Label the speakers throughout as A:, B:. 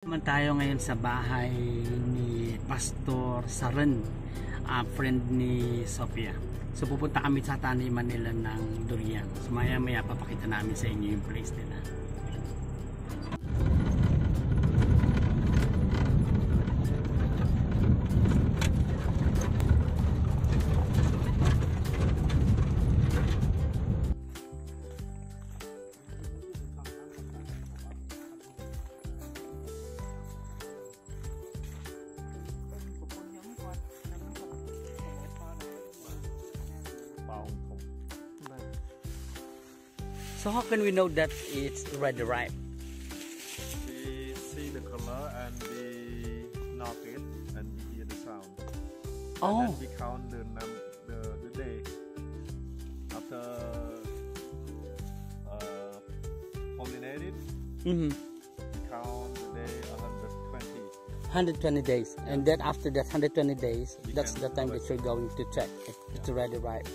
A: Naman tayo ngayon sa bahay ni Pastor Saren, friend ni Sophia. So pupunta kami sa taniman nila ng durian. So maya papakita namin sa inyo yung place nila. So how can we know that it's ready ripe?
B: We see the color and we knock it and we hear the sound.
A: Oh.
B: And then we count the day after pollinated. We count the day
A: 120
B: 120.
A: days, and then after that 120 days, that's the time that you're going to check if it's ready ripe.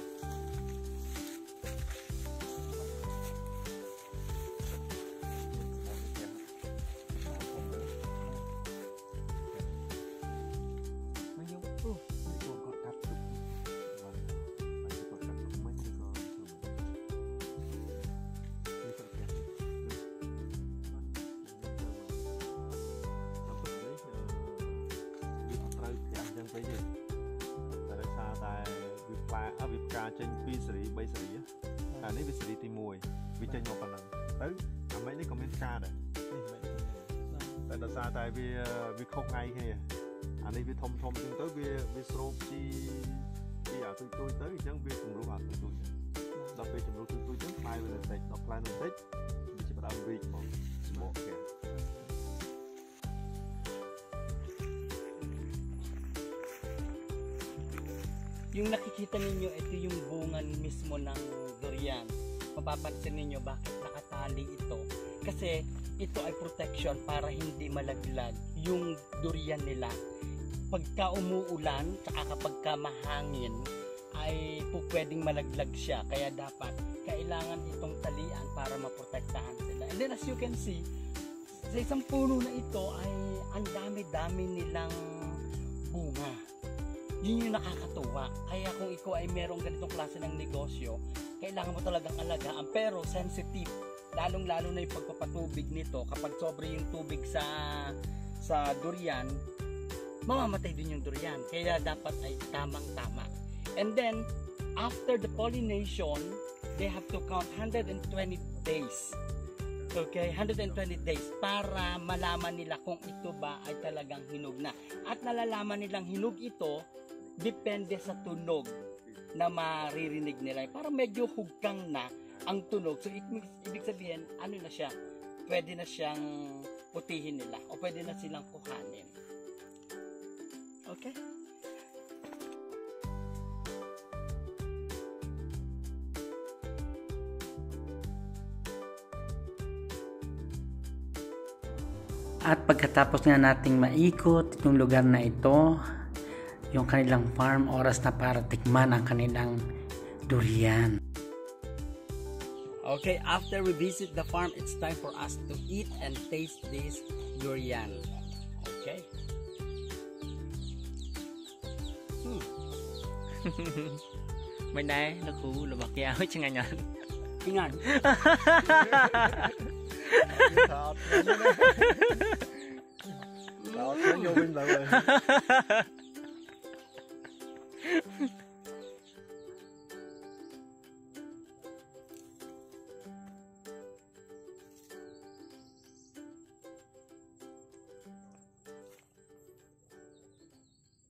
B: Việc ca trên phi sỉ bay sỉ á, này phi sỉ thì mùi, vì trên một phần năng, tới mấy cái comment ca đấy, tại sao tại vì không ngay kia, này vì thông chúng tới vì stroke thì tôi tới chẳng vì cùng lúc tôi, đọc về cùng lúc tôi trước mai về là đọc lại một tích, vì chỉ bắt đầu vì một kia.
A: Yung nakikita ninyo, ito yung bungan mismo ng durian. Mapapansin ninyo bakit nakatali ito. Kasi ito ay protection para hindi malaglag yung durian nila. Pagka umuulan, saka kapag mahangin, ay pwedeng malaglag siya. Kaya dapat, kailangan itong talian para maprotektahan sila. And then as you can see, sa isang puno na ito ay ang dami-dami nilang bunga. Yun yung nakakatuwa. Kaya kung ikaw ay merong ganitong klase ng negosyo, kailangan mo talagang alagaan. Pero sensitive. Lalong-lalo na yung pagpapatubig nito. Kapag sobre yung tubig sa durian, mamamatay din yung durian. Kaya dapat ay tamang-tama. And then, after the pollination, they have to count 120 days. Okay, 120 days para malaman nila kung ito ba ay talagang hinog na. At nalalaman nilang hinog ito, depende sa tunog na maririnig nila. Para medyo hugkang na ang tunog. So ibig sabihin, ano na siya? Pwede na siyang putihin nila o pwede na silang kuhanin. Okay? At pagkatapos nga nating maikot itong lugar na ito, yung kanilang farm, oras na para tikman ang kanilang durian. Okay, after we visit the farm, it's time for us to eat and taste this durian. Okay?
C: Mấy nay nó khu là bạc giao chứ ngay nhận.
A: Ingat.
B: Đó, vô bên lại rồi.